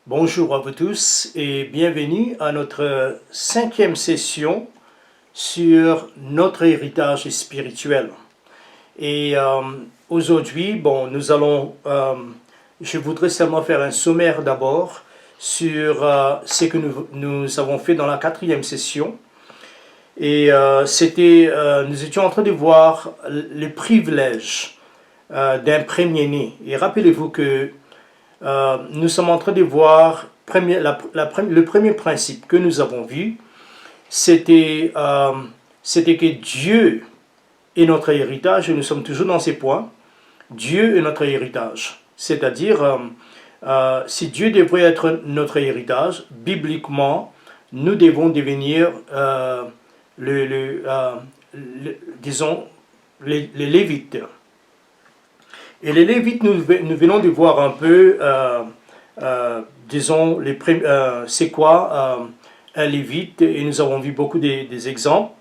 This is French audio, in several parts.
Bonjour à vous tous et bienvenue à notre cinquième session sur notre héritage spirituel. Et aujourd'hui, je voudrais seulement faire un sommaire d'abord sur ce que nous avons fait dans la quatrième session. Et nous étions en train de voir les privilèges d'un premier-né. Et rappelez-vous que nous sommes en train de voir le premier principe que nous avons vu, c'était que Dieu est notre héritage, et nous sommes toujours dans ces points. Dieu est notre héritage. C'est-à-dire, si Dieu devrait être notre héritage, bibliquement, nous devons devenir, disons, les Lévites. Et les Lévites, nous venons de voir un peu, disons, c'est quoi un Lévite, et nous avons vu beaucoup des exemples.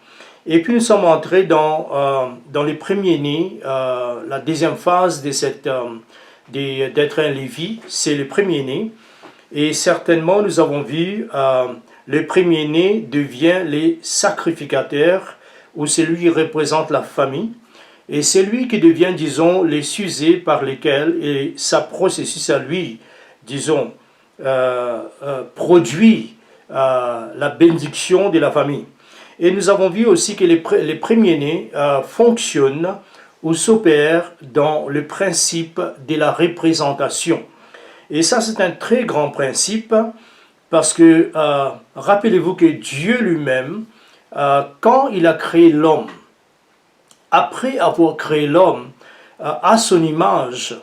Et puis nous sommes entrés dans les premiers-nés, la deuxième phase d'être un Lévite, c'est le premier-né. Et certainement, nous avons vu, le premier-né devient les sacrificateurs, ou celui qui représente la famille. Et c'est lui qui devient, disons, les sujets par lesquels, et sa processus à lui, disons, produit la bénédiction de la famille. Et nous avons vu aussi que les premiers-nés fonctionnent ou s'opèrent dans le principe de la représentation. Et ça, c'est un très grand principe parce que, rappelez-vous que Dieu lui-même, quand il a créé l'homme, après avoir créé l'homme à son image,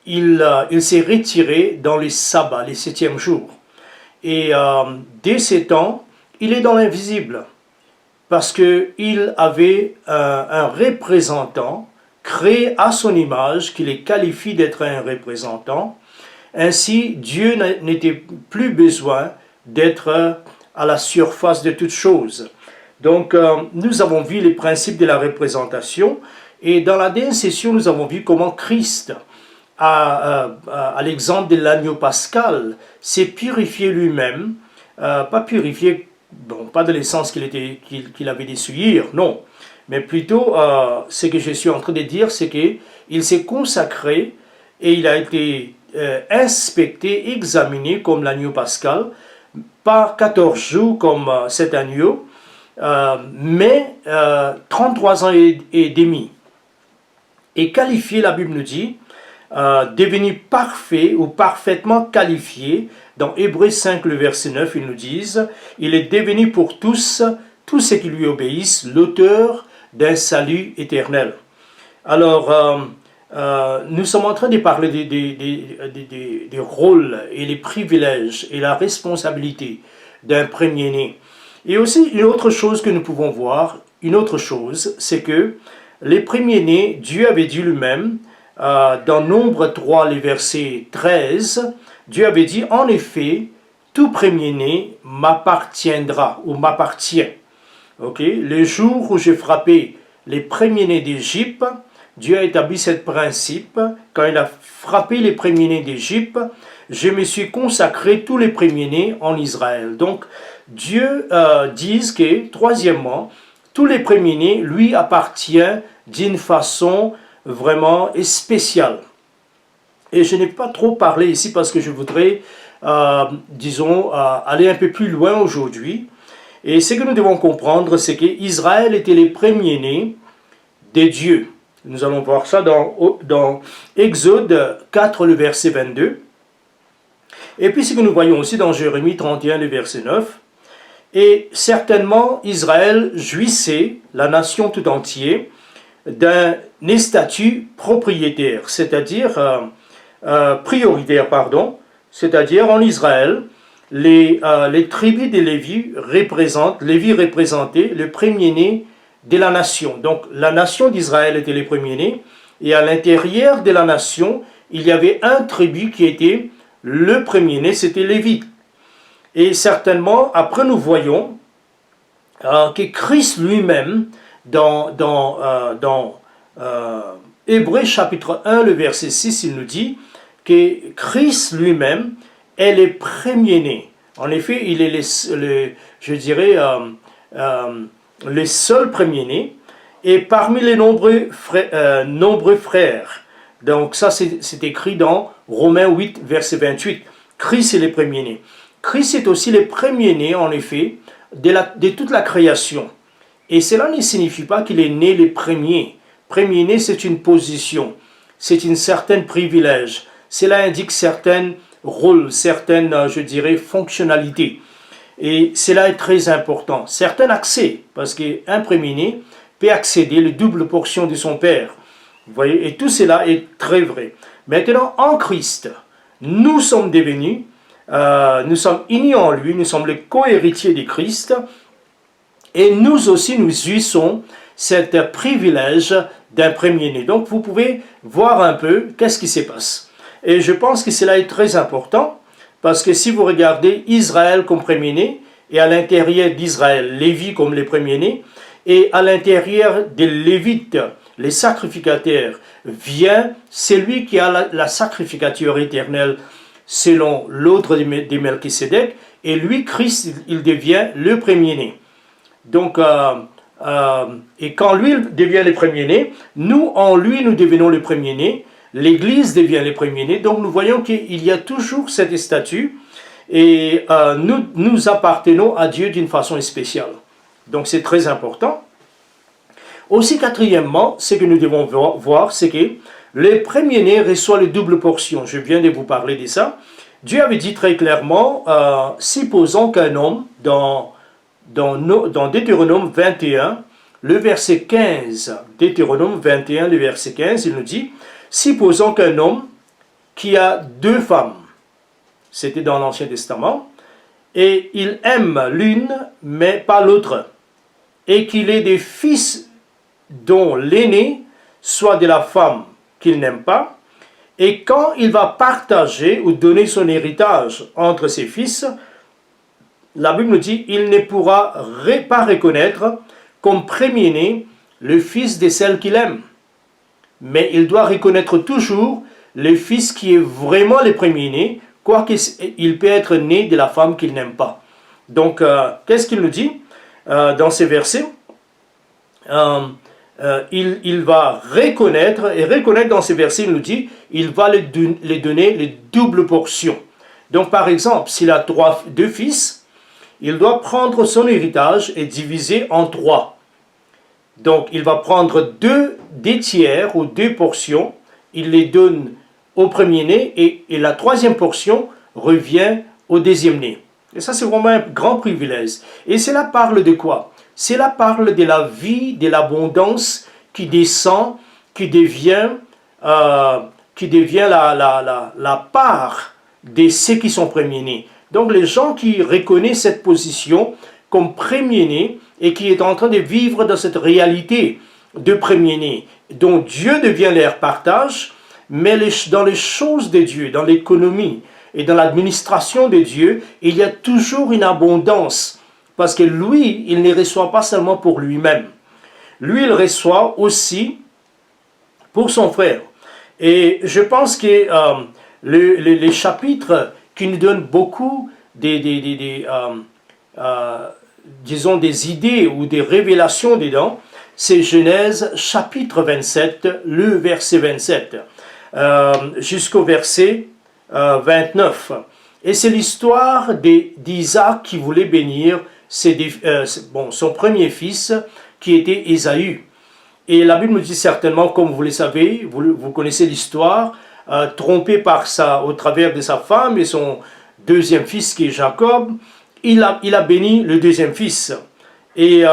il s'est retiré dans les sabbats, les septièmes jours. Et dès ces temps, il est dans l'invisible, parce qu'il avait un représentant créé à son image, qui les qualifie d'être un représentant. Ainsi, Dieu n'était plus besoin d'être à la surface de toutes choses. Donc, nous avons vu les principes de la représentation, et dans la dernière session, nous avons vu comment Christ, à l'exemple de l'agneau pascal, s'est purifié lui-même, pas purifié, bon, pas de l'essence qu'il avait d'essuyer, non, mais plutôt, ce que je suis en train de dire, c'est qu'il s'est consacré, et il a été inspecté, examiné comme l'agneau pascal, pas 14 jours comme cet agneau, mais 33 ans et demi. Et qualifié, la Bible nous dit, devenu parfait ou parfaitement qualifié, dans Hébreux 5, le verset 9, ils nous disent, il est devenu pour tous ceux qui lui obéissent, l'auteur d'un salut éternel. Alors, nous sommes en train de parler des rôles et les privilèges et la responsabilité d'un premier-né. Et aussi, une autre chose que nous pouvons voir, c'est que les premiers-nés, Dieu avait dit lui-même, dans Nombre 3, les versets 13, Dieu avait dit, en effet, tout premier-né m'appartiendra ou m'appartient. Okay? Le jour où j'ai frappé les premiers-nés d'Égypte, Dieu a établi ce principe. Quand il a frappé les premiers-nés d'Égypte, je me suis consacré tous les premiers-nés en Israël. Donc, Dieu dit que, troisièmement, tous les premiers-nés lui appartiennent d'une façon vraiment spéciale. Et je n'ai pas trop parlé ici parce que je voudrais, aller un peu plus loin aujourd'hui. Et ce que nous devons comprendre, c'est qu'Israël était les premiers-nés de Dieu. Nous allons voir ça dans Exode 4, le verset 22. Et puis ce que nous voyons aussi dans Jérémie 31, le verset 9. Et certainement, Israël jouissait, la nation tout entière, d'un statut propriétaire, c'est-à-dire prioritaire, c'est-à-dire en Israël, les tribus de Lévi représentaient le premier-né de la nation. Donc la nation d'Israël était les premiers-nés, et à l'intérieur de la nation, il y avait un tribu qui était le premier-né, c'était Lévi. Et certainement, après nous voyons que Christ lui-même, dans Hébreux chapitre 1, le verset 6, il nous dit que Christ lui-même est le premier-né. En effet, il est je dirais, le seul premier-né, et parmi les nombreux frères. Donc ça, c'est écrit dans Romains 8, verset 28. Christ est le premier-né. Christ est aussi le premier-né, en effet, de toute la création. Et cela ne signifie pas qu'il est né le premier. Premier-né, c'est une position, c'est un certain privilège. Cela indique certains rôles, certaines, je dirais, fonctionnalités. Et cela est très important. Certains accès, parce qu'un premier-né peut accéder à la double portion de son père. Vous voyez, et tout cela est très vrai. Maintenant, en Christ, nous sommes devenus, nous sommes unis en lui, nous sommes les co-héritiers de Christ, et nous aussi, nous jouissons ce privilège d'un premier-né. Donc, vous pouvez voir un peu qu'est-ce qui se passe. Et je pense que cela est très important, parce que si vous regardez Israël comme premier-né, et à l'intérieur d'Israël, Lévi comme les premiers-nés, et à l'intérieur des Lévites, les sacrificateurs, vient celui qui a la sacrificature éternelle selon l'ordre des Melchisédek, et lui, Christ, il devient le premier-né. Donc, et quand lui devient le premier-né, nous, en lui, nous devenons le premier-né, l'Église devient le premier-né, donc nous voyons qu'il y a toujours cette statut, et nous appartenons à Dieu d'une façon spéciale. Donc c'est très important. Aussi, quatrièmement, ce que nous devons voir, c'est que le premier-né reçoit le double portion. Je viens de vous parler de ça. Dieu avait dit très clairement, supposons qu'un homme, dans Deutéronome 21, le verset 15, Deutéronome 21, le verset 15, il nous dit, supposons qu'un homme qui a deux femmes, c'était dans l'Ancien Testament, et il aime l'une, mais pas l'autre, et qu'il ait des fils dont l'aîné soit de la femme qu'il n'aime pas, et quand il va partager ou donner son héritage entre ses fils, la Bible nous dit, il ne pourra pas reconnaître comme premier-né le fils de celle qu'il aime, mais il doit reconnaître toujours le fils qui est vraiment le premier-né, quoiqu'il peut être né de la femme qu'il n'aime pas. Donc, qu'est-ce qu'il nous dit dans ces versets? Il va reconnaître, et reconnaître dans ces versets, il nous dit, il va les donner les doubles portions. Donc, par exemple, s'il a deux fils, il doit prendre son héritage et diviser en 3. Donc, il va prendre deux tiers ou 2 portions, il les donne au premier-né et la 3e portion revient au deuxième-né. Et ça, c'est vraiment un grand privilège. Et cela parle de quoi? Cela parle de la vie, de l'abondance qui descend, qui devient la part de ceux qui sont premiers-nés. Donc, les gens qui reconnaissent cette position comme premier-né et qui est en train de vivre dans cette réalité de premier-né, dont Dieu devient leur partage, mais dans les choses de Dieu, dans l'économie et dans l'administration de Dieu, il y a toujours une abondance. Parce que lui, il ne reçoit pas seulement pour lui-même. Lui, il reçoit aussi pour son frère. Et je pense que les chapitres qui nous donnent beaucoup disons des idées ou des révélations dedans, c'est Genèse chapitre 27, le verset 27. Jusqu'au verset 29. Et c'est l'histoire d'Isaac qui voulait bénir son premier fils, qui était Ésaü. Et la Bible nous dit certainement, comme vous le savez, vous connaissez l'histoire, trompé au travers de sa femme et son deuxième fils qui est Jacob, il a béni le deuxième fils. Et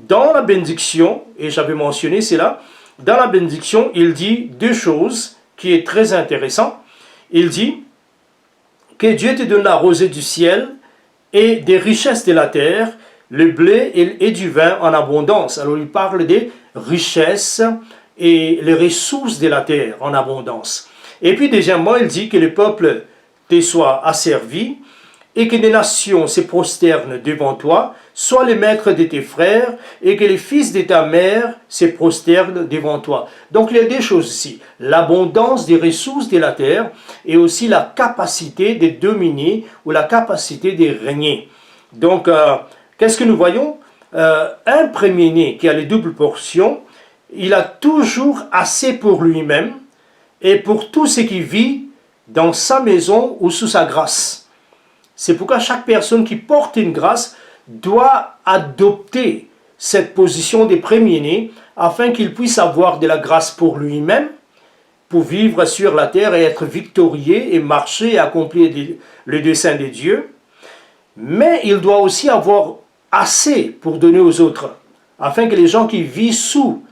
dans la bénédiction, et j'avais mentionné cela, dans la bénédiction, il dit 2 choses qui est très intéressant. Il dit que Dieu te donne la rosée du ciel et des richesses de la terre, le blé et du vin en abondance. Alors il parle des richesses et les ressources de la terre en abondance. Et puis deuxièmement, il dit que le peuple te soit asservi et que les nations se prosternent devant toi, sois le maître de tes frères, et que les fils de ta mère se prosternent devant toi. Donc il y a deux choses ici, l'abondance des ressources de la terre, et aussi la capacité de dominer, ou la capacité de régner. Donc, qu'est-ce que nous voyons? Un premier-né qui a les doubles portions, il a toujours assez pour lui-même, et pour tout ce qui vit dans sa maison ou sous sa grâce. C'est pourquoi chaque personne qui porte une grâce doit adopter cette position des premiers-nés afin qu'il puisse avoir de la grâce pour lui-même, pour vivre sur la terre et être victorieux et marcher et accomplir le dessein de Dieu. Mais il doit aussi avoir assez pour donner aux autres, afin que les gens qui vivent sous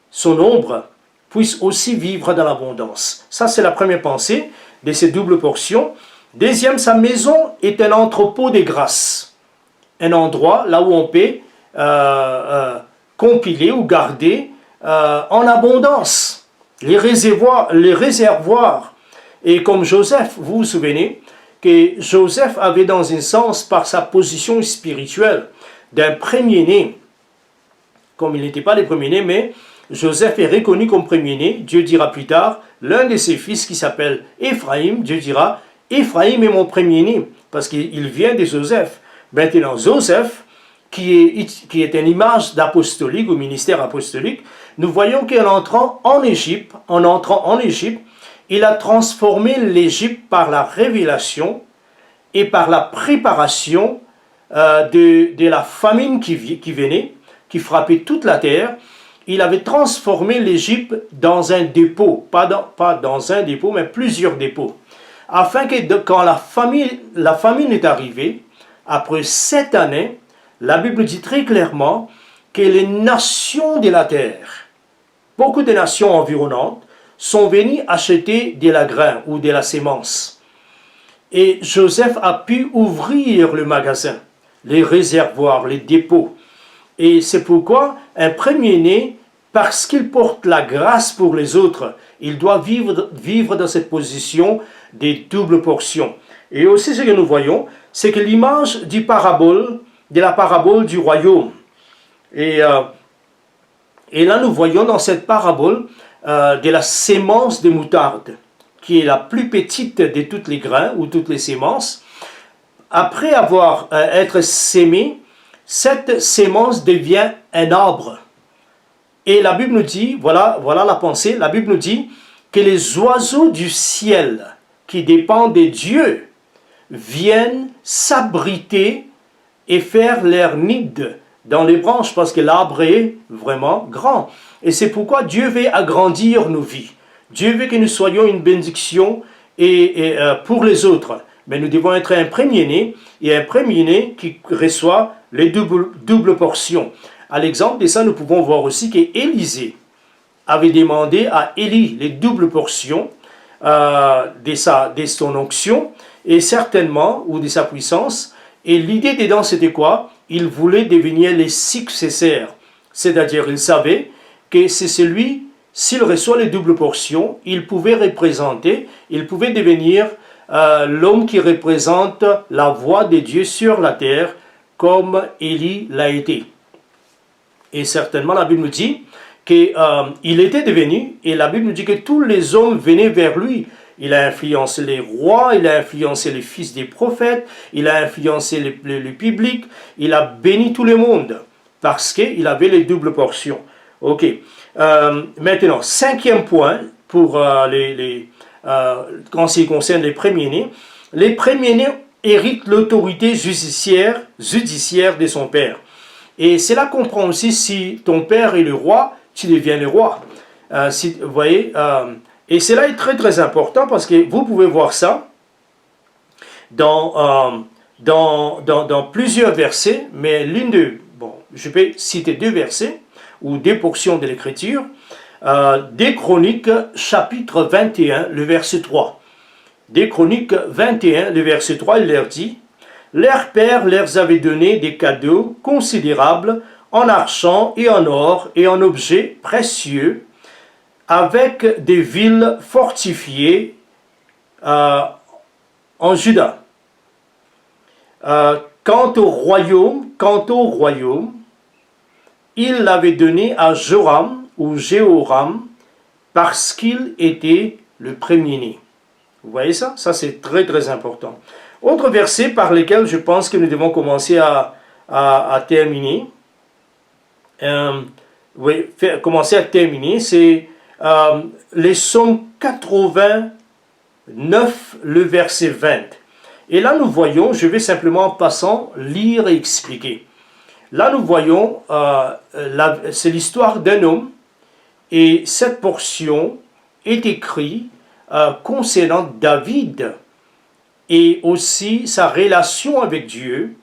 son ombre puissent aussi vivre dans l'abondance. Ça, c'est la première pensée de ces doubles portions. Deuxième, sa maison est un entrepôt de grâce, un endroit là où on peut compiler ou garder en abondance les réservoirs. Et comme Joseph, vous vous souvenez que Joseph avait dans un sens, par sa position spirituelle d'un premier-né, comme il n'était pas le premier-né, mais Joseph est reconnu comme premier-né. Dieu dira plus tard, l'un de ses fils qui s'appelle Éphraïm, Dieu dira, Éphraïm est mon premier-né, parce qu'il vient de Joseph. Maintenant, Joseph, qui est une image d'apostolique, ou ministère apostolique, nous voyons qu'en entrant en Égypte, il a transformé l'Égypte par la révélation et par la préparation de la famine qui venait, qui frappait toute la terre. Il avait transformé l'Égypte dans un dépôt, pas dans un dépôt, mais plusieurs dépôts, afin que quand la famine est arrivée, après 7 années, la Bible dit très clairement que les nations de la terre, beaucoup de nations environnantes, sont venues acheter de la grain ou de la sémence. Et Joseph a pu ouvrir le magasin, les réservoirs, les dépôts. Et c'est pourquoi un premier-né, parce qu'il porte la grâce pour les autres, il doit vivre dans cette position des doubles portions. Et aussi ce que nous voyons, c'est que l'image de la parabole du royaume. Et là nous voyons dans cette parabole de la sémence de moutarde, qui est la plus petite de tous les grains ou toutes les sémences. Après avoir été sémée, cette sémence devient un arbre. Et la Bible nous dit, voilà la pensée, la Bible nous dit que les oiseaux du ciel qui dépendent de Dieu viennent s'abriter et faire leur nid dans les branches parce que l'arbre est vraiment grand. Et c'est pourquoi Dieu veut agrandir nos vies. Dieu veut que nous soyons une bénédiction pour les autres. Mais nous devons être un premier-né et un premier-né qui reçoit les doubles portions. À l'exemple de ça, nous pouvons voir aussi qu'Élisée avait demandé à Élie les doubles portions de son onction et certainement, ou de sa puissance. Et l'idée dedans, c'était quoi? Il voulait devenir les successeurs. C'est-à-dire, il savait que c'est celui, s'il reçoit les doubles portions, il pouvait devenir l'homme qui représente la voix de Dieu sur la terre, comme Élie l'a été. Et certainement, la Bible nous dit qu'il était devenu, et la Bible nous dit que tous les hommes venaient vers lui. Il a influencé les rois, il a influencé les fils des prophètes, il a influencé le public, il a béni tout le monde, parce qu'il avait les doubles portions. Ok. Maintenant, 5e point, pour quand il concerne les premiers-nés. Les premiers-nés héritent l'autorité judiciaire de son père. Et cela comprend aussi, si ton père est le roi, tu deviens le roi. Vous voyez, et cela est très très important parce que vous pouvez voir ça dans plusieurs versets, mais je vais citer 2 versets ou 2 portions de l'Écriture. Des Chroniques, chapitre 21, le verset 3. Des Chroniques 21, le verset 3, il leur dit: leur père leur avait donné des cadeaux considérables en argent et en or et en objets précieux, avec des villes fortifiées en Juda. Quant au royaume, il l'avait donné à Joram ou Jéhoram parce qu'il était le premier-né. Vous voyez ça? Ça, c'est très très important. Autre verset par lequel je pense que nous devons commencer à terminer. Commencer à terminer, c'est les psaumes 89, le verset 20. Et là, nous voyons, je vais simplement en passant lire et expliquer. Là, nous voyons, c'est l'histoire d'un homme, et cette portion est écrite concernant David, et aussi sa relation avec Dieu,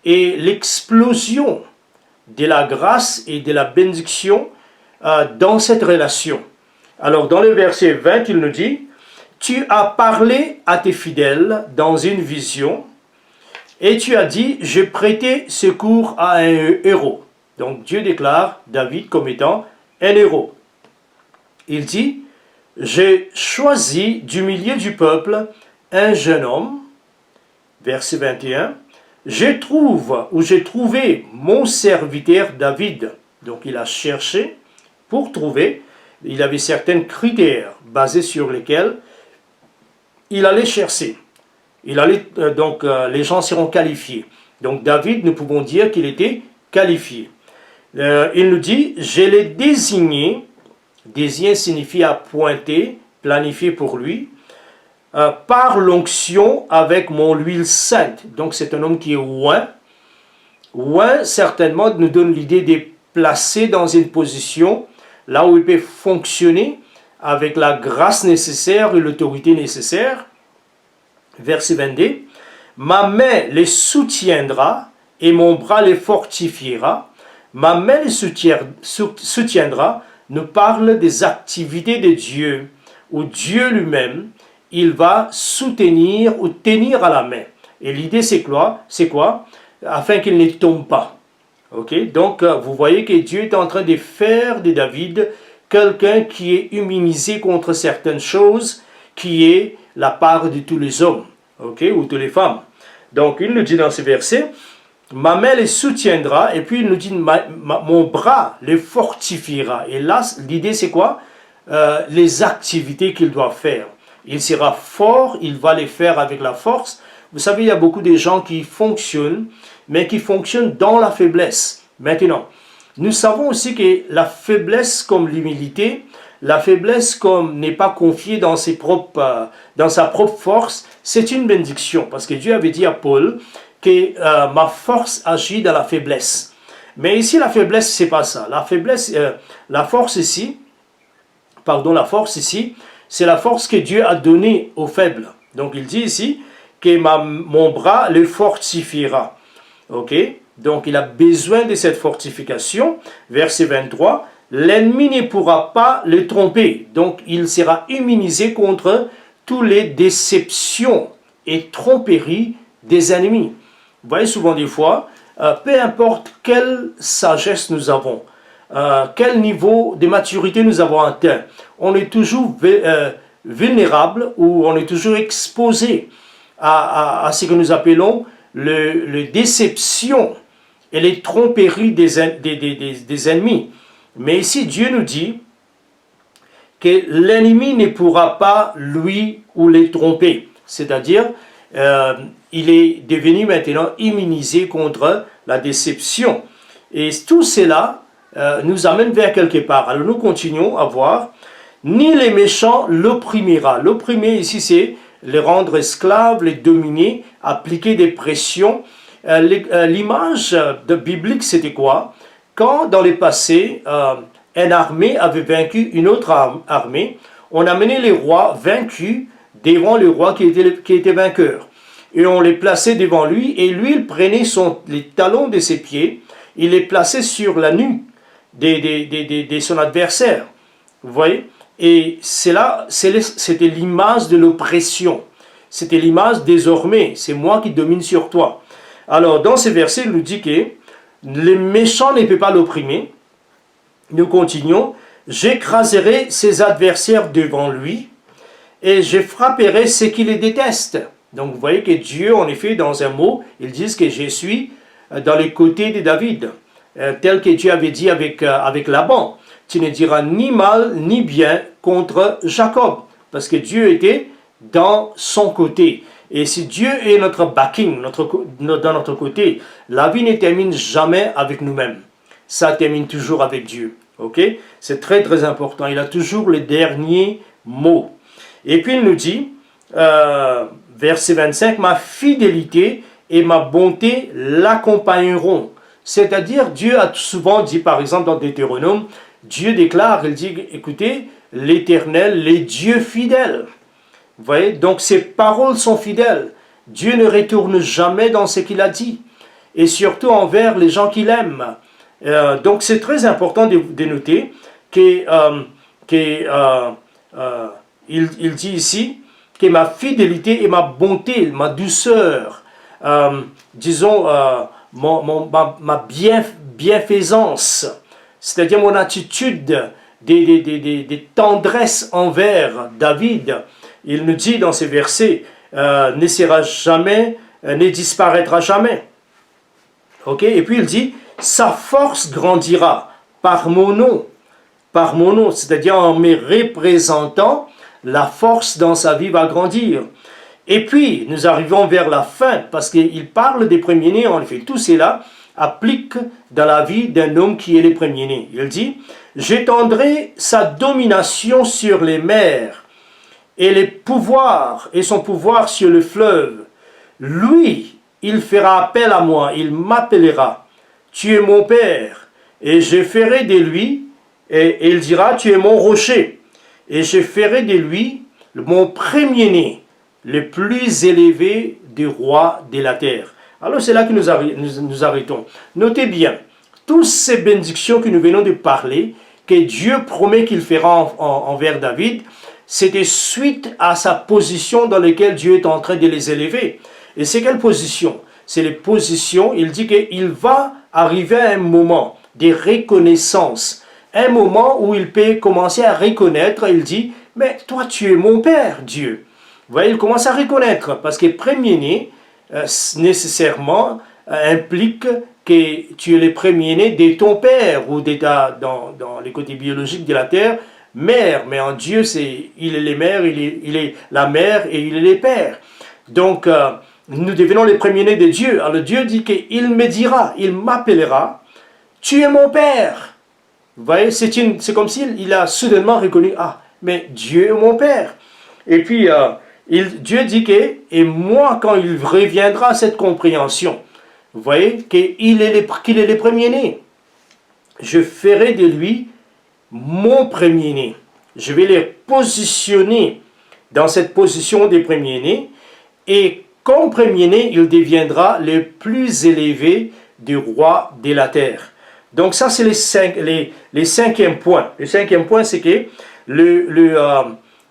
et l'explosion de la grâce et de la bénédiction dans cette relation. Alors, dans le verset 20, il nous dit, « Tu as parlé à tes fidèles dans une vision, et tu as dit, je prêtais secours à un héros. » Donc, Dieu déclare David comme étant un héros. Il dit, « J'ai choisi du milieu du peuple un jeune homme. » Verset 21. « J'ai trouvé mon serviteur David. » Donc, il a cherché pour trouver. Il avait certains critères basés sur lesquels il allait chercher. Les gens seront qualifiés. Donc David, nous pouvons dire qu'il était qualifié. Il nous dit, je l'ai désigné. Désigner signifie appointer, planifier pour lui. Par l'onction avec mon huile sainte. Donc c'est un homme qui est oint. Oint, certainement, nous donne l'idée de placer dans une position là où il peut fonctionner avec la grâce nécessaire et l'autorité nécessaire. Verset 22. Ma main les soutiendra et mon bras les fortifiera. Ma main les soutiendra nous parle des activités de Dieu, où Dieu lui-même, il va soutenir ou tenir à la main. Et l'idée c'est quoi? Afin qu'il ne tombe pas. Okay? Donc vous voyez que Dieu est en train de faire de David quelqu'un qui est immunisé contre certaines choses, qui est la part de tous les hommes, okay? Ou toutes les femmes. Donc il nous dit dans ce verset, ma main les soutiendra, et puis il nous dit, mon bras les fortifiera. Et là, l'idée c'est quoi? Les activités qu'il doit faire. Il sera fort, il va les faire avec la force. Vous savez, il y a beaucoup de gens qui fonctionnent, mais qui fonctionnent dans la faiblesse. Maintenant, nous savons aussi que la faiblesse comme l'humilité, la faiblesse comme n'est pas confiée dans sa propre force, c'est une bénédiction. Parce que Dieu avait dit à Paul que ma force agit dans la faiblesse. Mais ici, la faiblesse, c'est pas ça. La force ici, c'est la force que Dieu a donnée aux faibles. Donc il dit ici que mon bras le fortifiera. Ok? Donc il a besoin de cette fortification. Verset 23. L'ennemi ne pourra pas le tromper. Donc il sera immunisé contre toutes les déceptions et tromperies des ennemis. Vous voyez souvent des fois, peu importe quelle sagesse nous avons, quel niveau de maturité nous avons atteint, on est toujours vulnérable ou on est toujours exposé à ce que nous appelons les déceptions et les tromperies des ennemis. Mais ici, Dieu nous dit que l'ennemi ne pourra pas lui ou les tromper. C'est-à-dire, il est devenu maintenant immunisé contre la déception. Et tout cela nous amène vers quelque part. Alors nous continuons à voir. Ni les méchants l'opprimera. L'opprimer ici, c'est les rendre esclaves, les dominer, appliquer des pressions. L'image biblique, c'était quoi? Quand dans le passé, une armée avait vaincu une autre armée, on amenait les rois vaincus devant le roi qui était vainqueur. Et on les plaçait devant lui, et lui, il prenait les talons de ses pieds, il les plaçait sur la nuque de son adversaire. Vous voyez? Et c'était l'image de l'oppression. C'était l'image désormais, c'est moi qui domine sur toi. Alors, dans ce verset, il nous dit que les méchants ne peuvent pas l'opprimer. Nous continuons. J'écraserai ses adversaires devant lui et je frapperai ceux qui les détestent. Donc vous voyez que Dieu, en effet, dans un mot, ils disent que je suis dans les côtés de David, tel que Dieu avait dit avec Laban. Tu ne diras ni mal ni bien contre Jacob, parce que Dieu était dans son côté. Et si Dieu est notre backing, dans notre côté, la vie ne termine jamais avec nous-mêmes. Ça termine toujours avec Dieu. Ok? C'est très très important. Il a toujours le dernier mot. Et puis il nous dit, verset 25, ma fidélité et ma bonté l'accompagneront. C'est-à-dire, Dieu a souvent dit, par exemple dans Deutéronome, Dieu déclare, il dit, écoutez, l'Éternel, les dieux fidèles. Vous voyez, donc ses paroles sont fidèles. Dieu ne retourne jamais dans ce qu'il a dit. Et surtout envers les gens qu'il aime. Donc c'est très important de noter qu'il dit ici que ma fidélité et ma bonté, ma douceur, disons ma bienfaisance, c'est-à-dire mon attitude de tendresse envers David, il nous dit dans ces versets, ne sera jamais, ne disparaîtra jamais. Ok? Et puis il dit, sa force grandira par mon nom, c'est-à-dire en me représentant, la force dans sa vie va grandir. Et puis, nous arrivons vers la fin, parce qu'il parle des premiers-nés, en effet, tout cela applique dans la vie d'un homme qui est le premier-né. Il dit, j'étendrai sa domination sur les mers, et son pouvoir sur le fleuve. Lui, il fera appel à moi, il m'appellera. Tu es mon Père, et je ferai de lui, et il dira, tu es mon rocher, et je ferai de lui mon premier-né, le plus élevé des rois de la terre. Alors c'est là que nous arrêtons. Notez bien, toutes ces bénédictions que nous venons de parler, que Dieu promet qu'il fera envers David, c'était suite à sa position dans laquelle Dieu est en train de les élever. Et c'est quelle position? C'est les positions, il dit qu'il va arriver à un moment de reconnaissance, un moment où il peut commencer à reconnaître, il dit, mais toi tu es mon Père, Dieu. Vous voyez, il commence à reconnaître, parce que premier-né, nécessairement, implique que tu es le premier-né de ton Père, ou dans les côtés biologiques de la terre, mère, mais en Dieu, il est le mère, il est la mère et il est le père. Donc, nous devenons les premiers-nés de Dieu. Alors Dieu dit qu'il me dira, il m'appellera, tu es mon Père. Vous voyez, c'est comme s'il a soudainement reconnu, ah, mais Dieu est mon Père. Et puis, Dieu dit que, et moi, quand il reviendra à cette compréhension, vous voyez, qu'il est le premier-né, je ferai de lui mon premier-né. Je vais les positionner dans cette position des premiers-nés, et comme premier-né, il deviendra le plus élevé du roi de la terre. Donc ça, c'est les cinquièmes points. Le cinquième point, c'est que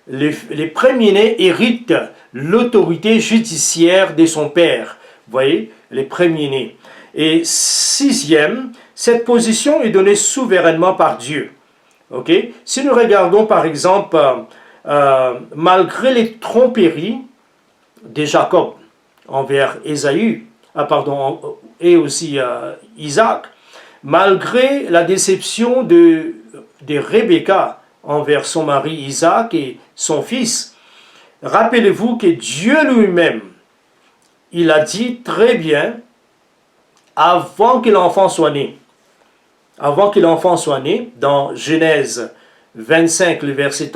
les premiers-nés héritent l'autorité judiciaire de son père. Vous voyez, les premiers-nés. Et sixième, cette position est donnée souverainement par Dieu. Ok? Si nous regardons par exemple, malgré les tromperies de Jacob envers Ésaü, et aussi Isaac, malgré la déception de Rebecca envers son mari Isaac et son fils, rappelez-vous que Dieu lui-même, il a dit très bien, avant que l'enfant soit né, dans Genèse 25, le verset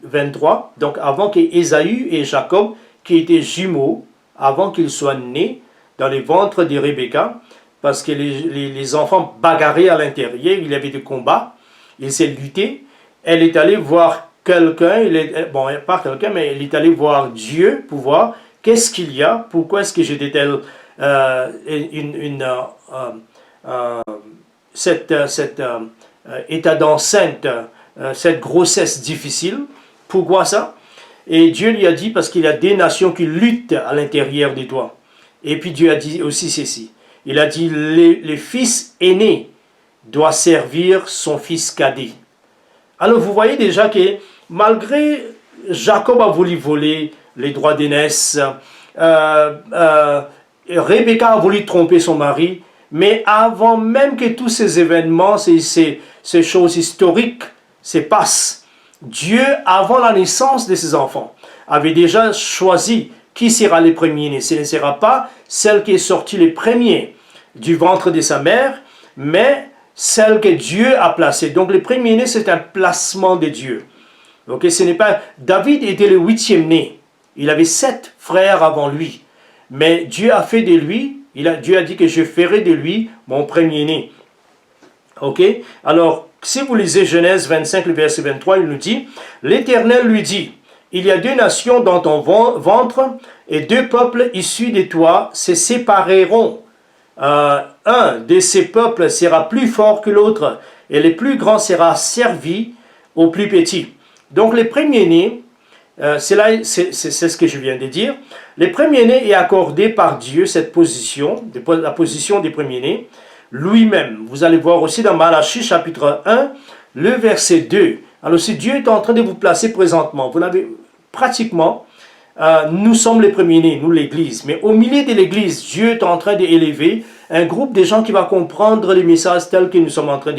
23, donc avant que Ésaü et Jacob, qui étaient jumeaux, avant qu'ils soient nés dans les ventres de Rebecca, parce que les enfants bagarraient à l'intérieur, il y avait des combats, ils s'est lutté, elle est allée voir quelqu'un, bon, pas quelqu'un, mais elle est allée voir Dieu pour voir qu'est-ce qu'il y a, pourquoi est-ce que j'étais telle cet état d'enceinte, cette grossesse difficile. Pourquoi ça? Et Dieu lui a dit, parce qu'il y a des nations qui luttent à l'intérieur de toi. Et puis Dieu a dit aussi ceci. Il a dit, le fils aîné doit servir son fils cadet. Alors vous voyez déjà que malgré Jacob a voulu voler les droits d'aînesse, Rebecca a voulu tromper son mari, mais avant même que tous ces événements, ces choses historiques se passent, Dieu, avant la naissance de ses enfants, avait déjà choisi qui sera le premier-né. Ce ne sera pas celle qui est sortie le premier du ventre de sa mère, mais celle que Dieu a placée. Donc le premier-né, c'est un placement de Dieu. Okay? Ce n'est pas... David était le 8e né. Il avait 7 frères avant lui. Mais Dieu a fait de lui, Dieu a dit que je ferai de lui mon premier-né. Ok? Alors, si vous lisez Genèse 25, le verset 23, il nous dit, l'Éternel lui dit, il y a 2 nations dans ton ventre, et 2 peuples issus de toi se sépareront. Un de ces peuples sera plus fort que l'autre, et le plus grand sera servi au plus petit. Donc, les premiers-nés, c'est ce que je viens de dire, les premiers-nés est accordé par Dieu cette position, la position des premiers-nés, lui-même. Vous allez voir aussi dans Malachie chapitre 1, le verset 2. Alors si Dieu est en train de vous placer présentement, vous n'avez pratiquement, nous sommes les premiers-nés, nous l'Église, mais au milieu de l'Église, Dieu est en train d'élever un groupe de gens qui va comprendre les messages tels que nous sommes en train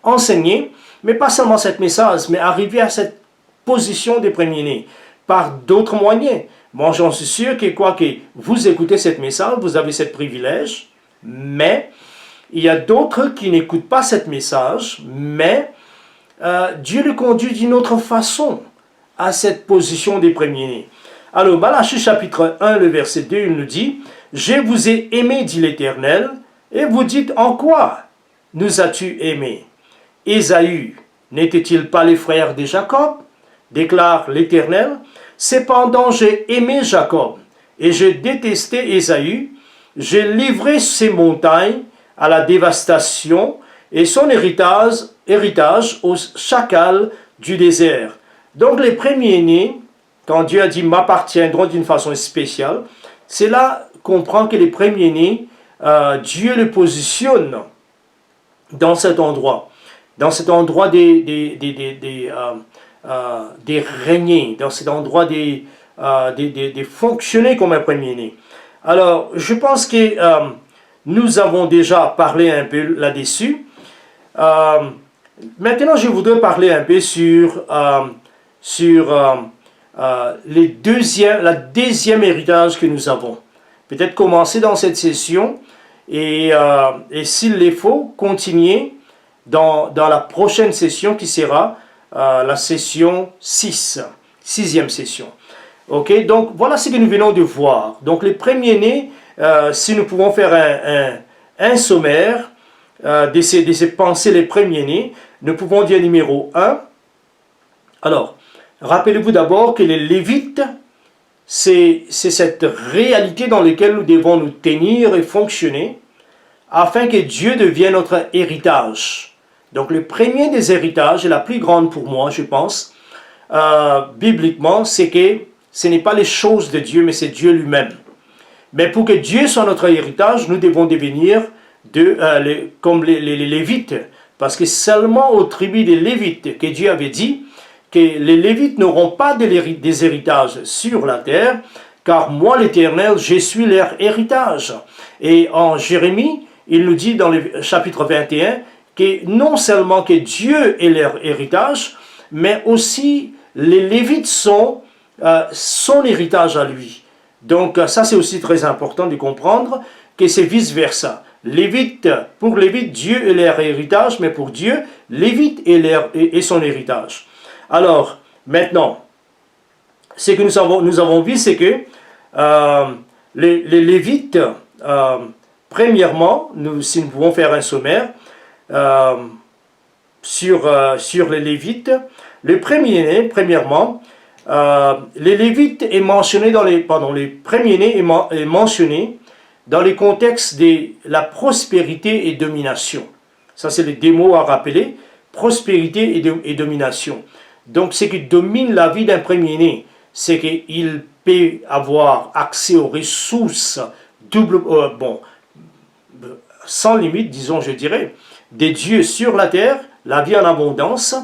d'enseigner, mais pas seulement cette message, mais arriver à cette position des premiers-nés par d'autres moyens. Bon, j'en suis sûr que quoi que vous écoutez cette message, vous avez ce privilège, mais il y a d'autres qui n'écoutent pas ce message, mais Dieu le conduit d'une autre façon à cette position des premiers-nés. Alors, Malachie chapitre 1, le verset 2, il nous dit, « Je vous ai aimé, dit l'Éternel, et vous dites, en quoi nous as-tu aimé? Ésaü, n'était-il pas le frère de Jacob? Déclare l'Éternel. Cependant, j'ai aimé Jacob, et j'ai détesté Ésaü. J'ai livré ses montagnes à la dévastation, et son héritage aux chacals du désert. » Donc les premiers-nés, quand Dieu a dit « m'appartiendront d'une façon spéciale », c'est là qu'on comprend que les premiers-nés, Dieu les positionne dans cet endroit des régner, dans cet endroit des fonctionner comme un premier-né. Alors, je pense que nous avons déjà parlé un peu là-dessus. Maintenant, je voudrais parler un peu sur la deuxième héritage que nous avons. Peut-être commencer dans cette session et s'il le faut, continuer dans la prochaine session qui sera la session 6e session. Ok, donc voilà ce que nous venons de voir. Donc les premiers-nés, si nous pouvons faire un sommaire de ces pensées, les premiers-nés, nous pouvons dire numéro 1. Alors, rappelez-vous d'abord que les Lévites, c'est cette réalité dans laquelle nous devons nous tenir et fonctionner afin que Dieu devienne notre héritage. Donc le premier des héritages, et la plus grande pour moi, je pense, bibliquement, c'est que ce n'est pas les choses de Dieu, mais c'est Dieu lui-même. Mais pour que Dieu soit notre héritage, nous devons devenir comme les Lévites, parce que seulement aux tribus des Lévites que Dieu avait dit que les Lévites n'auront pas des héritages sur la terre, car moi l'Éternel, je suis leur héritage. Et en Jérémie, il nous dit dans le chapitre 21 que non seulement que Dieu est leur héritage, mais aussi les Lévites sont son héritage à lui. Donc ça c'est aussi très important de comprendre que c'est vice-versa. Pour Lévite, Dieu est leur héritage, mais pour Dieu, Lévite est son héritage. Alors, maintenant, ce que nous avons vu, c'est que les Lévites, premièrement, si nous pouvons faire un sommaire sur les Lévites, le premier-né, premièrement, les Lévites est mentionné les premiers-nés est mentionné dans les contextes de la prospérité et domination. Ça, c'est les deux mots à rappeler, prospérité et domination. Donc, ce qui domine la vie d'un premier-né, c'est qu'il peut avoir accès aux ressources sans limite, disons, je dirais, des dieux sur la terre, la vie en abondance,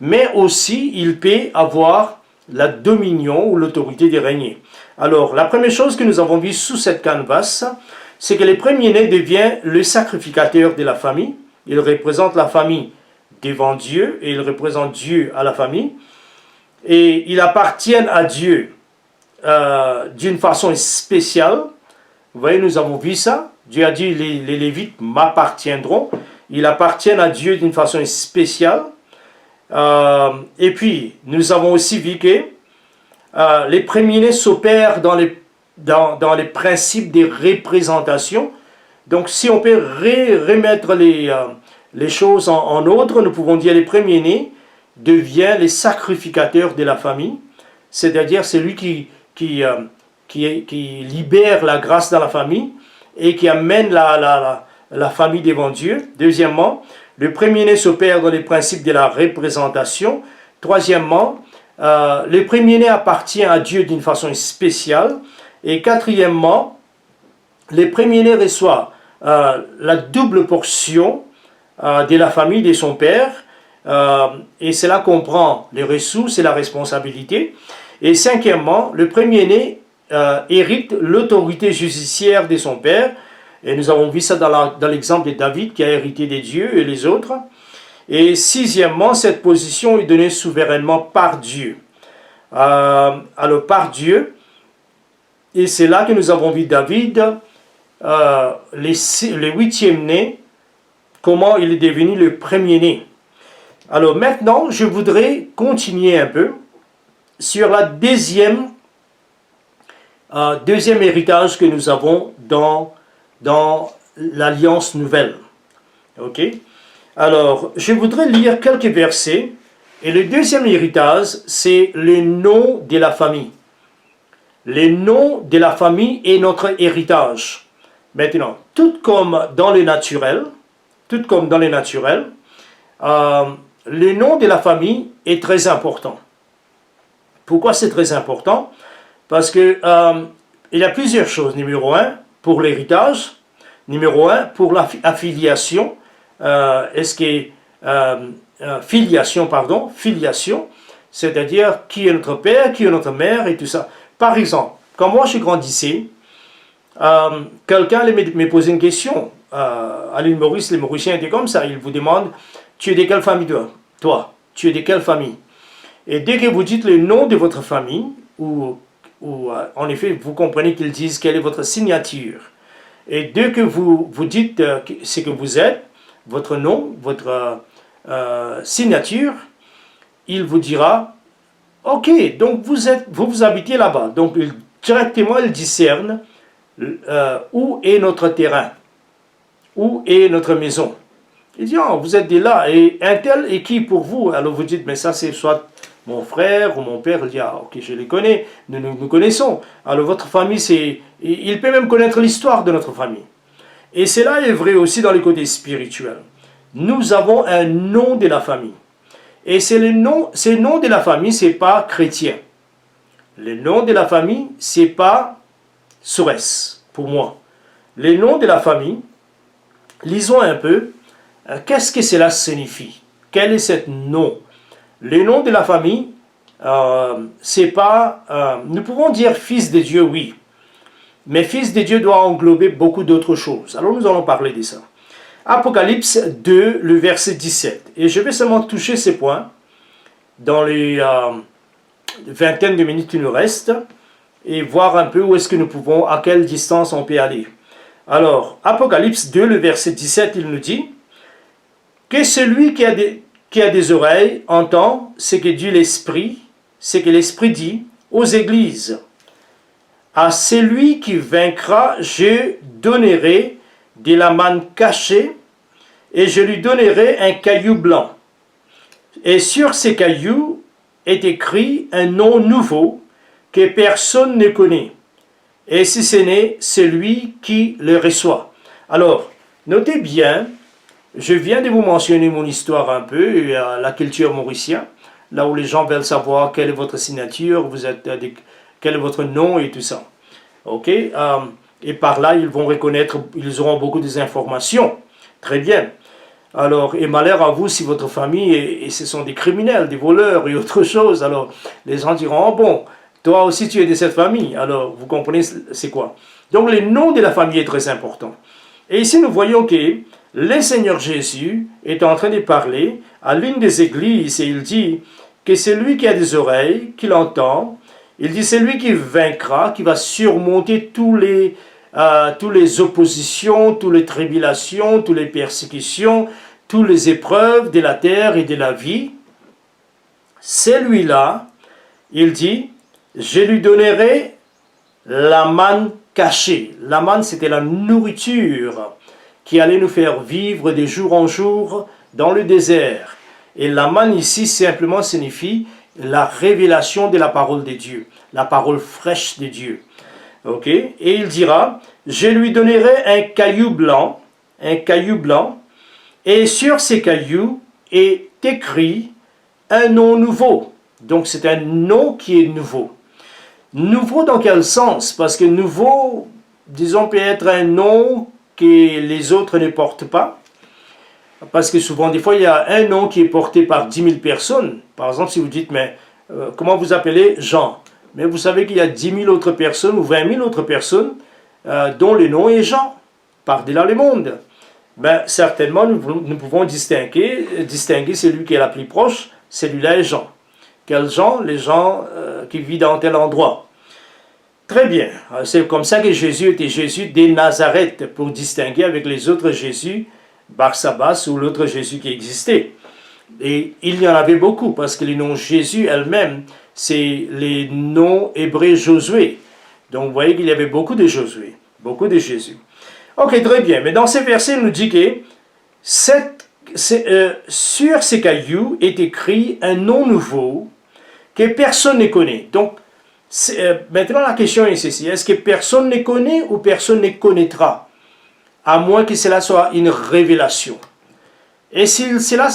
mais aussi il peut avoir la dominion ou l'autorité de régner. Alors, la première chose que nous avons vue sous cette canvas, c'est que le premier-né devient le sacrificateur de la famille. Il représente la famille devant Dieu et il représente Dieu à la famille. Et il appartient à Dieu d'une façon spéciale. Vous voyez, nous avons vu ça. Dieu a dit, les Lévites m'appartiendront. Il appartient à Dieu d'une façon spéciale. Et puis, nous avons aussi vu que les premiers-nés s'opèrent dans les principes des représentations. Donc, si on peut remettre les choses en ordre, nous pouvons dire les premiers-nés deviennent les sacrificateurs de la famille, c'est-à-dire celui qui libère la grâce dans la famille et qui amène la famille devant Dieu. Deuxièmement, le premier-né s'opère dans les principes de la représentation. Troisièmement, le premier-né appartient à Dieu d'une façon spéciale. Et quatrièmement, le premier-né reçoit la double portion de la famille de son père. Et cela comprend les ressources et la responsabilité. Et cinquièmement, le premier-né hérite l'autorité judiciaire de son père. Et nous avons vu ça dans l'exemple de David qui a hérité des dieux et les autres. Et sixièmement, cette position est donnée souverainement par Dieu. Alors par Dieu, et c'est là que nous avons vu David, le huitième né, comment il est devenu le premier-né. Alors maintenant, je voudrais continuer un peu sur la deuxième héritage que nous avons dans l'Alliance nouvelle. Ok? Alors, je voudrais lire quelques versets. Et le deuxième héritage, c'est le nom de la famille. Le nom de la famille est notre héritage. Maintenant, tout comme dans le naturel, le nom de la famille est très important. Pourquoi c'est très important? Parce que il y a plusieurs choses. Numéro un, pour l'héritage. Numéro un, pour l'affiliation. Filiation, c'est-à-dire qui est notre père, qui est notre mère et tout ça. Par exemple, quand moi je grandissais, quelqu'un allait me poser une question. À l'île Maurice, les Mauriciens étaient comme ça. Ils vous demandent, tu es de quelle famille toi? Tu es de quelle famille? Et dès que vous dites le nom de votre famille, ou en effet, vous comprenez qu'ils disent quelle est votre signature. Et dès que vous dites ce que vous êtes, votre nom, votre signature, il vous dira, ok, donc vous habitez là-bas. Donc directement, il discerne où est notre terrain, où est notre maison. Il dit, oh, vous êtes de là, et un tel est qui pour vous? Alors vous dites, mais ça c'est soit mon frère ou mon père. Il dit, ah ok, je les connais, nous connaissons. Alors votre famille, il peut même connaître l'histoire de notre famille. Et cela est vrai aussi dans le côté spirituel. Nous avons un nom de la famille. Et ce nom de la famille, ce n'est pas chrétien. Le nom de la famille, ce n'est pas Sourès, pour moi. Le nom de la famille, lisons un peu, qu'est-ce que cela signifie? Quel est ce nom? Le nom de la famille, c'est pas... nous pouvons dire fils de Dieu, oui. Mais fils de Dieu doit englober beaucoup d'autres choses. Alors nous allons parler de ça. Apocalypse 2, le verset 17. Et je vais seulement toucher ces points dans les vingtaine de minutes qui nous restent et voir un peu où est-ce que nous pouvons, à quelle distance on peut aller. Alors, Apocalypse 2, le verset 17, il nous dit que celui qui a des oreilles entend ce que dit l'Esprit, ce que l'Esprit dit aux églises. À celui qui vaincra, je donnerai de la manne cachée, et je lui donnerai un caillou blanc. Et sur ces cailloux est écrit un nom nouveau que personne ne connaît. Et si ce n'est celui qui le reçoit. Alors, notez bien, je viens de vous mentionner mon histoire un peu, la culture mauricienne, là où les gens veulent savoir quelle est votre signature, quel est votre nom et tout ça. Ok? Et par là, ils vont reconnaître, ils auront beaucoup d'informations. Très bien. Alors, et malheur à vous si votre famille, et ce sont des criminels, des voleurs et autre chose. Alors, les gens diront, oh bon, toi aussi tu es de cette famille. Alors, vous comprenez c'est quoi. Donc, le nom de la famille est très important. Et ici, nous voyons que le Seigneur Jésus est en train de parler à l'une des églises et il dit que celui qui a des oreilles, qu'il entend, il dit c'est lui qui vaincra, qui va surmonter toutes les oppositions, toutes les tribulations, toutes les persécutions, toutes les épreuves de la terre et de la vie. Celui-là, il dit, je lui donnerai la manne cachée. La manne, c'était la nourriture qui allait nous faire vivre de jour en jour dans le désert. Et la manne ici simplement signifie la révélation de la parole de Dieu, la parole fraîche de Dieu. Ok? Et il dira, je lui donnerai un caillou blanc, et sur ces cailloux est écrit un nom nouveau. Donc c'est un nom qui est nouveau. Nouveau dans quel sens? Parce que nouveau, disons, peut être un nom que les autres ne portent pas. Parce que souvent, des fois, il y a un nom qui est porté par 10 000 personnes. Par exemple, si vous dites, mais comment vous appelez Jean? Mais vous savez qu'il y a 10 000 autres personnes ou 20 000 autres personnes dont le nom est Jean, par-delà le monde. Ben, certainement, nous pouvons distinguer celui qui est la plus proche, celui-là est Jean. Quel Jean? Les gens qui vivent dans tel endroit. Très bien. C'est comme ça que Jésus était Jésus de Nazareth, pour distinguer avec les autres Jésus, Barsabas ou l'autre Jésus qui existait. Et il y en avait beaucoup, parce que le nom Jésus elle-même, c'est les noms hébreux Josué. Donc vous voyez qu'il y avait beaucoup de Josué, beaucoup de Jésus. Ok, très bien. Mais dans ces versets, il nous dit que sur ces cailloux est écrit un nom nouveau que personne ne connaît. Donc, maintenant la question est ceci, est-ce que personne ne connaît ou personne ne connaîtra? À moins que cela soit une révélation. Et si cela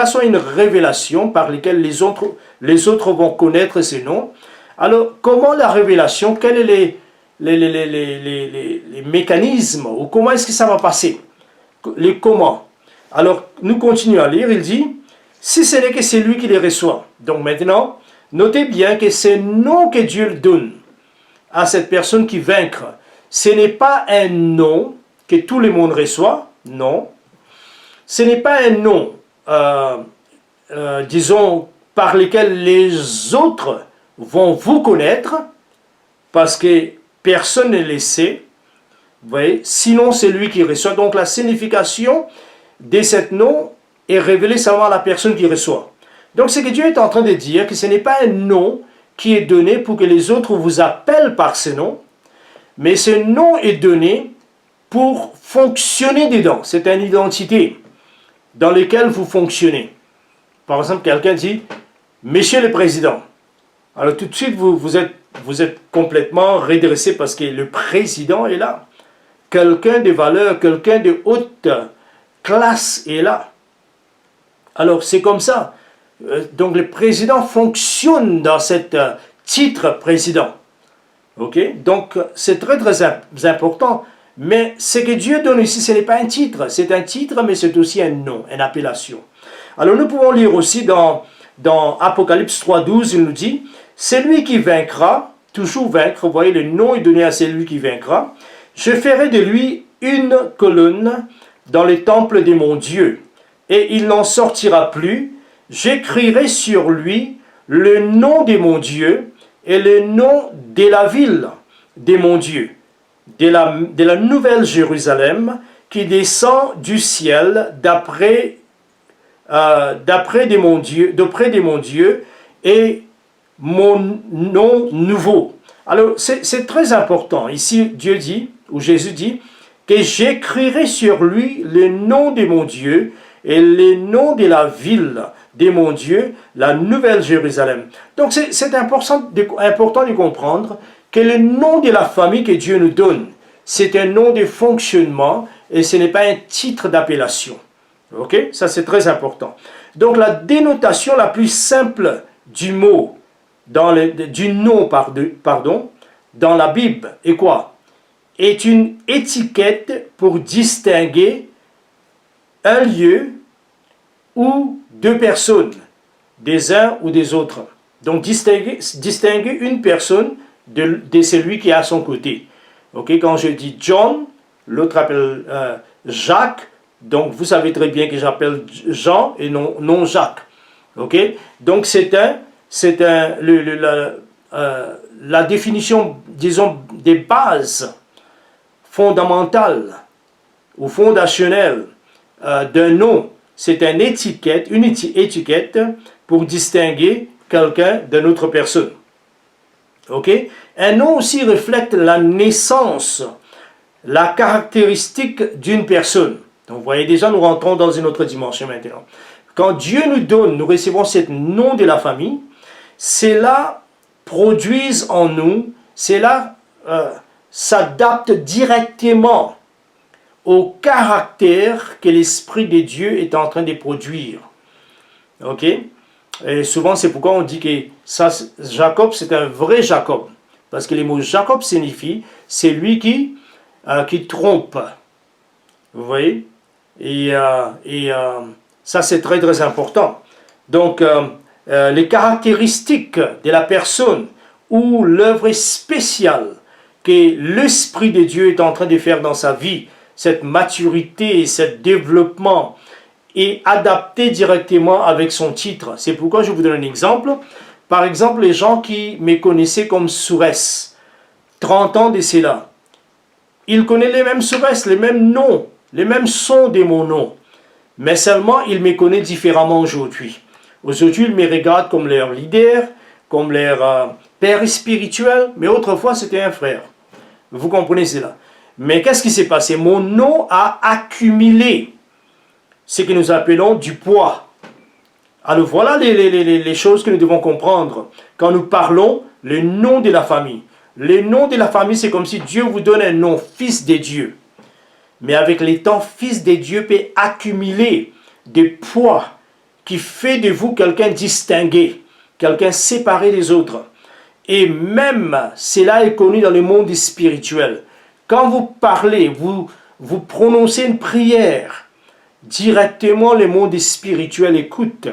soit une révélation par laquelle les autres vont connaître ces noms, alors comment la révélation, quels sont les mécanismes, ou comment est-ce que ça va passer? Les comment? Alors, nous continuons à lire, il dit, si ce n'est que c'est lui qui les reçoit. Donc maintenant, notez bien que ce nom que Dieu donne à cette personne qui vaincra, ce n'est pas un nom que tout le monde reçoit, non. Ce n'est pas un nom, disons, par lequel les autres vont vous connaître, parce que personne ne le sait, vous voyez, sinon c'est lui qui reçoit. Donc la signification de ce nom est révélée seulement à la personne qui reçoit. Donc ce que Dieu est en train de dire, que ce n'est pas un nom qui est donné pour que les autres vous appellent par ce nom, mais ce nom est donné pour fonctionner dedans. C'est une identité dans laquelle vous fonctionnez. Par exemple, quelqu'un dit « Monsieur le Président ». Alors tout de suite, vous êtes complètement redressé parce que le président est là. Quelqu'un de valeur, quelqu'un de haute classe est là. Alors c'est comme ça. Donc le président fonctionne dans ce titre président. Ok? Donc c'est très très important. Mais ce que Dieu donne ici, ce n'est pas un titre. C'est un titre, mais c'est aussi un nom, une appellation. Alors nous pouvons lire aussi dans Apocalypse 3.12, il nous dit, celui qui vaincra, toujours vaincre, vous voyez, le nom est donné à celui qui vaincra, je ferai de lui une colonne dans le temple de mon Dieu, et il n'en sortira plus. J'écrirai sur lui le nom de mon Dieu et le nom de la ville de mon Dieu, de la nouvelle Jérusalem qui descend du ciel d'auprès de mon Dieu et mon nom nouveau. Alors c'est très important. Ici Dieu dit, ou Jésus dit, que j'écrirai sur lui le nom de mon Dieu et le nom de la ville de mon Dieu, la nouvelle Jérusalem. Donc c'est important de comprendre que le nom de la famille que Dieu nous donne, c'est un nom de fonctionnement et ce n'est pas un titre d'appellation. Ok? Ça c'est très important. Donc la dénotation la plus simple du mot, du nom, dans la Bible est quoi? Est une étiquette pour distinguer un lieu ou deux personnes, des uns ou des autres. Donc distinguer une personne de celui qui est à son côté. Ok, quand je dis John, l'autre appelle Jacques, donc vous savez très bien que j'appelle Jean et non Jacques. Ok, donc la définition, disons, des bases fondamentales ou fondationnelles d'un nom, c'est une étiquette pour distinguer quelqu'un d'une autre personne. Ok? Un nom aussi reflète la naissance, la caractéristique d'une personne. Donc vous voyez déjà, nous rentrons dans une autre dimension maintenant. Quand Dieu nous donne, nous recevons ce nom de la famille, cela produit en nous, cela s'adapte directement au caractère que l'Esprit de Dieu est en train de produire. Ok? Et souvent, c'est pourquoi on dit que ça, Jacob, c'est un vrai Jacob. Parce que le mot Jacob signifie celui qui trompe. Vous voyez? Et ça, c'est très, très important. Donc, les caractéristiques de la personne ou l'œuvre spéciale que l'Esprit de Dieu est en train de faire dans sa vie, cette maturité, ce développement est adapté directement avec son titre. C'est pourquoi je vous donne un exemple. Par exemple, les gens qui me connaissaient comme Sourès, 30 ans de cela, ils connaissent les mêmes Sourès, les mêmes noms, les mêmes sons de mon nom. Mais seulement, ils me connaissent différemment aujourd'hui. Aujourd'hui, ils me regardent comme leur leader, comme leur père spirituel, mais autrefois, c'était un frère. Vous comprenez cela? Mais qu'est-ce qui s'est passé? Mon nom a accumulé ce que nous appelons du poids. Alors voilà les choses que nous devons comprendre quand nous parlons le nom de la famille. Le nom de la famille, c'est comme si Dieu vous donne un nom, fils de Dieu. Mais avec le temps, fils de Dieu peut accumuler des poids qui fait de vous quelqu'un distingué, quelqu'un séparé des autres. Et même cela est connu dans le monde spirituel. Quand vous parlez, vous prononcez une prière, directement le monde spirituel écoute.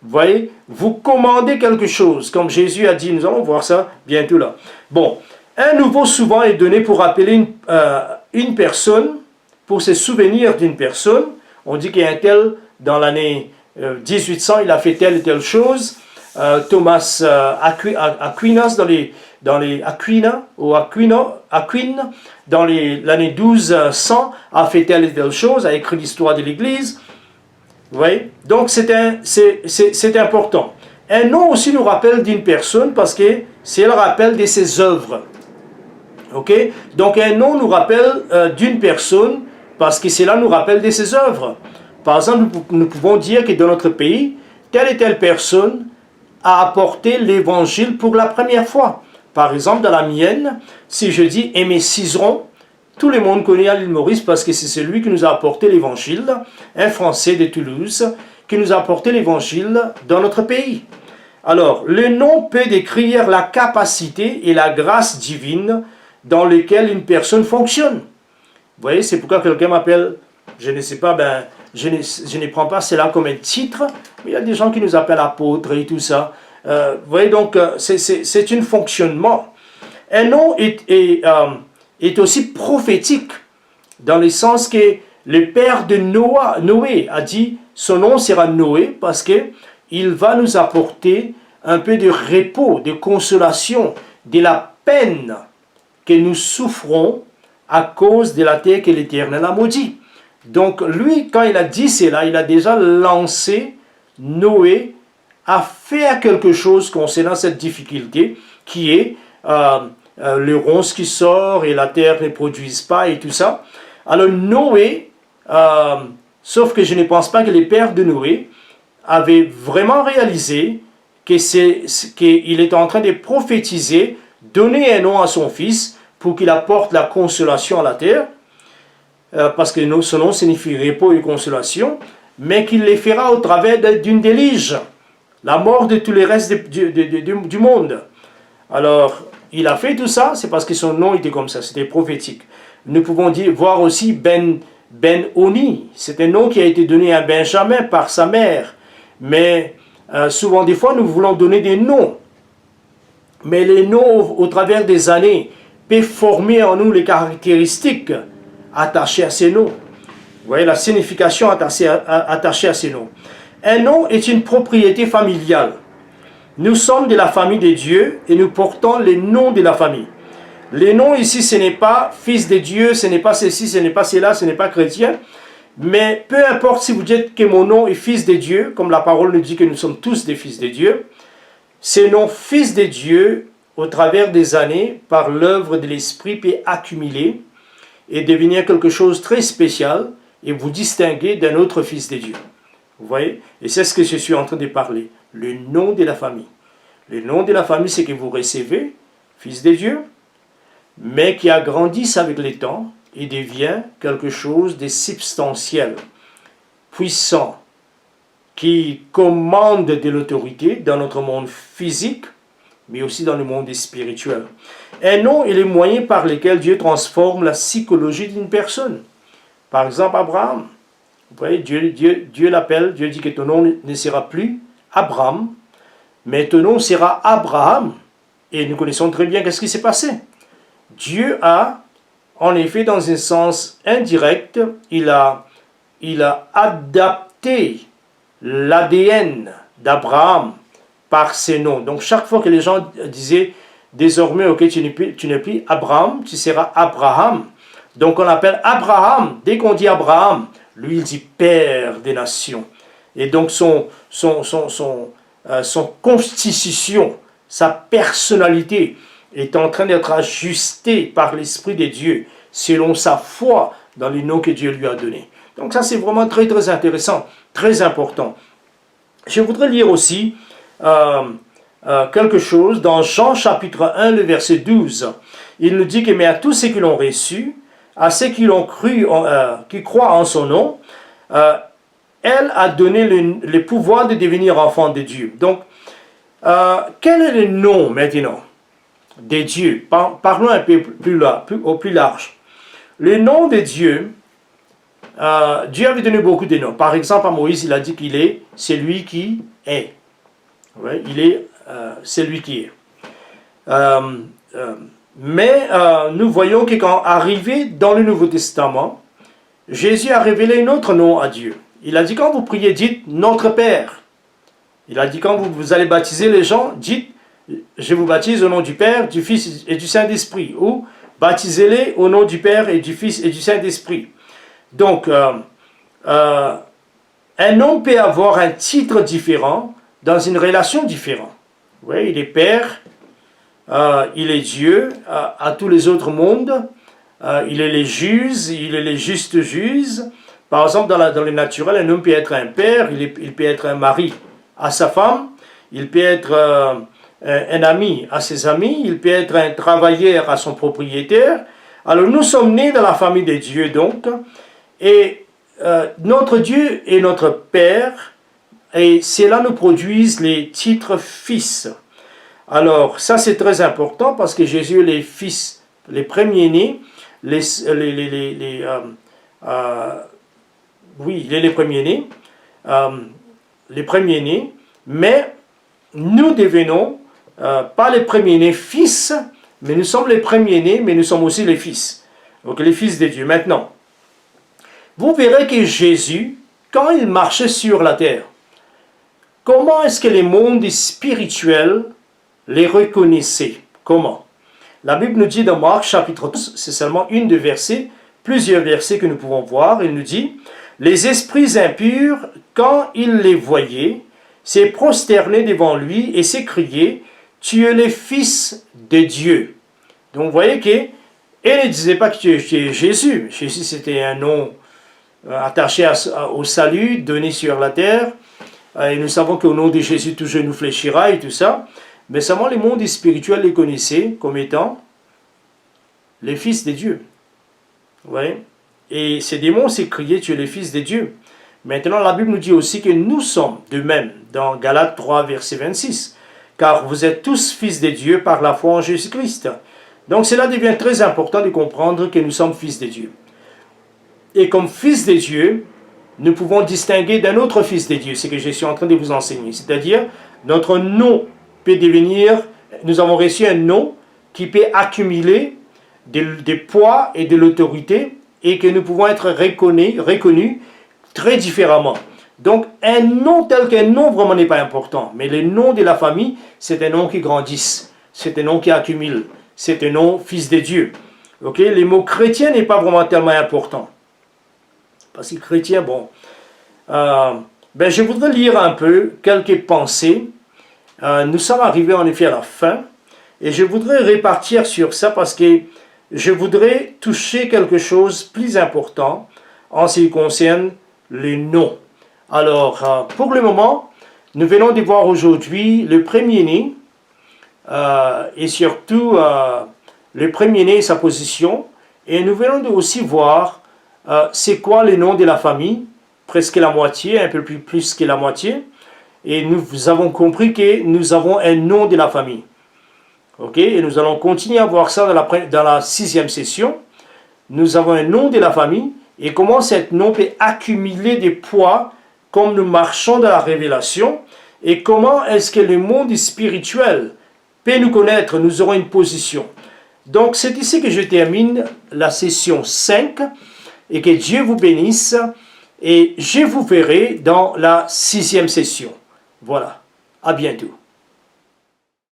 Vous voyez, vous commandez quelque chose, comme Jésus a dit, nous allons voir ça bientôt là. Bon, un nouveau souvent est donné pour appeler une personne, pour se souvenir d'une personne. On dit qu'il y a un tel, dans l'année 1800, il a fait telle et telle chose. Thomas Aquinas Aquin, dans l'année 1200, a fait telle et telle chose, a écrit l'histoire de l'Église. Vous voyez? Donc c'est important. Un nom aussi nous rappelle d'une personne parce que c'est le rappel de ses œuvres. Ok? Donc un nom nous rappelle d'une personne parce que cela nous rappelle de ses œuvres. Par exemple, nous pouvons dire que dans notre pays, telle et telle personne a apporté l'évangile pour la première fois. Par exemple, dans la mienne, si je dis Aimé Cizeron, tout le monde connaît à l'île Maurice parce que c'est celui qui nous a apporté l'évangile, un Français de Toulouse, qui nous a apporté l'évangile dans notre pays. Alors, le nom peut décrire la capacité et la grâce divine dans lesquelles une personne fonctionne. Vous voyez, c'est pourquoi quelqu'un m'appelle, je ne sais pas, je ne prends pas cela comme un titre, mais il y a des gens qui nous appellent apôtres et tout ça. Vous voyez, donc, c'est un fonctionnement. Un nom est aussi prophétique, dans le sens que le père de Noé a dit, son nom sera Noé, parce qu'il va nous apporter un peu de repos, de consolation, de la peine que nous souffrons à cause de la terre que l'Éternel a maudit. Donc lui, quand il a dit cela, il a déjà lancé Noé à faire quelque chose concernant cette difficulté qui est le ronce qui sort et la terre ne produise pas et tout ça. Alors Noé, sauf que je ne pense pas que les pères de Noé avaient vraiment réalisé qu'il est en train de prophétiser, donner un nom à son fils pour qu'il apporte la consolation à la terre, parce que son nom signifie repos et consolation, mais qu'il les fera au travers d'une déluge, la mort de tous les restes du monde. Alors, il a fait tout ça, c'est parce que son nom était comme ça, c'était prophétique. Nous pouvons voir aussi Ben-Oni, c'est un nom qui a été donné à Benjamin par sa mère. Mais souvent des fois, nous voulons donner des noms. Mais les noms, au travers des années, peuvent former en nous les caractéristiques attachées à ces noms. Vous voyez la signification attachée à ces noms. Un nom est une propriété familiale. Nous sommes de la famille de Dieu et nous portons les noms de la famille. Les noms ici, ce n'est pas fils de Dieu, ce n'est pas ceci, ce n'est pas cela, ce n'est pas chrétien. Mais peu importe si vous dites que mon nom est fils de Dieu, comme la parole nous dit que nous sommes tous des fils de Dieu, ces noms fils de Dieu, au travers des années, par l'œuvre de l'Esprit, peut accumuler et devenir quelque chose de très spécial et vous distinguer d'un autre fils de Dieu. Vous voyez? Et c'est ce que je suis en train de parler. Le nom de la famille. Le nom de la famille, c'est que vous recevez, fils de Dieu, mais qui agrandissent avec le temps et devient quelque chose de substantiel, puissant, qui commande de l'autorité dans notre monde physique, mais aussi dans le monde spirituel. Un nom est le moyen par lequel Dieu transforme la psychologie d'une personne. Par exemple, Abraham. Vous voyez, Dieu l'appelle, Dieu dit que ton nom ne sera plus Abraham, mais ton nom sera Abraham. Et nous connaissons très bien qu'est-ce qui s'est passé. Dieu a, en effet, dans un sens indirect, il a adapté l'ADN d'Abraham par ses noms. Donc chaque fois que les gens disaient désormais, ok, tu n'es plus Abraham, tu seras Abraham. Donc on appelle Abraham, dès qu'on dit Abraham, lui il dit Père des nations. Et donc son constitution, sa personnalité est en train d'être ajustée par l'Esprit de Dieu selon sa foi dans les noms que Dieu lui a donnés. Donc ça c'est vraiment très très intéressant, très important. Je voudrais lire aussi quelque chose dans Jean chapitre 1, le verset 12. Il nous dit que mais à tous ceux qui l'ont reçu, à ceux qui l'ont cru, qui croient en son nom, elle a donné le pouvoir de devenir enfant de Dieu. Donc, quel est le nom maintenant de Dieu? Parlons un peu au plus large. Le nom de Dieu, Dieu avait donné beaucoup de noms. Par exemple, à Moïse, il a dit qu'il est celui qui est. Ouais, il est celui qui est. Mais nous voyons que quand arrivé dans le Nouveau Testament, Jésus a révélé un autre nom à Dieu. Il a dit quand vous priez, dites notre Père. Il a dit quand vous allez baptiser les gens, dites je vous baptise au nom du Père, du Fils et du Saint-Esprit. Ou baptisez-les au nom du Père et du Fils et du Saint-Esprit. Donc, un homme peut avoir un titre différent dans une relation différente. Oui, il est Père, il est Dieu à tous les autres mondes, il est les juges, il est les justes juges. Par exemple, dans le naturel, un homme peut être un père, il peut être un mari à sa femme, il peut être un ami à ses amis, il peut être un travailleur à son propriétaire. Alors nous sommes nés dans la famille de Dieu donc, et notre Dieu est notre Père, et cela nous produit les titres fils. Alors ça c'est très important parce que Jésus est les fils, les premiers-nés, oui, il est les premiers-nés, mais nous devenons pas les premiers-nés fils, mais nous sommes les premiers-nés, mais nous sommes aussi les fils. Donc les fils de Dieu. Maintenant, vous verrez que Jésus, quand il marchait sur la terre, comment est-ce que les mondes spirituels les reconnaissaient? Comment? La Bible nous dit dans Marc chapitre 12, c'est seulement une de versets, plusieurs versets que nous pouvons voir, il nous dit « Les esprits impurs, quand ils les voyaient, s'est prosterné devant lui et s'écriaient « Tu es le Fils de Dieu ». Donc vous voyez que, elle ne disait pas que tu es Jésus. Jésus c'était un nom attaché au salut, donné sur la terre. Et nous savons qu'au nom de Jésus, tout genou fléchira et tout ça. Mais seulement les mondes spirituels les connaissaient comme étant les fils de Dieu. Vous voyez? Et ces démons s'écriaient « Tu es le Fils de Dieu ». Maintenant, la Bible nous dit aussi que nous sommes de même, dans Galates 3, verset 26. Car vous êtes tous fils de Dieu par la foi en Jésus-Christ. Donc cela devient très important de comprendre que nous sommes fils de Dieu. Et comme fils de Dieu, nous pouvons distinguer d'un autre fils de Dieu, c'est ce que je suis en train de vous enseigner. C'est-à-dire, notre nom peut devenir, nous avons reçu un nom qui peut accumuler des poids et de l'autorité et que nous pouvons être reconnus très différemment. Donc, un nom tel qu'un nom vraiment n'est pas important. Mais le nom de la famille, c'est un nom qui grandisse. C'est un nom qui accumule. C'est un nom fils de Dieu. Ok? Les mots chrétien n'est pas vraiment tellement important. Parce que chrétien, bon. Je voudrais lire un peu quelques pensées. Nous sommes arrivés en effet à la fin. Et je voudrais répartir sur ça parce que je voudrais toucher quelque chose de plus important en ce qui concerne les noms. Alors, pour le moment, nous venons de voir aujourd'hui le premier-né et surtout le premier-né et sa position. Et nous venons aussi voir c'est quoi le nom de la famille, presque la moitié, un peu plus que la moitié. Et nous avons compris que nous avons un nom de la famille. Ok, et nous allons continuer à voir ça dans la 6e session. Nous avons un nom de la famille et comment cet nom peut accumuler des poids comme nous marchons dans la révélation et comment est-ce que le monde spirituel peut nous connaître, nous aurons une position. Donc c'est ici que je termine la session 5 et que Dieu vous bénisse et je vous verrai dans la 6e session. Voilà, à bientôt.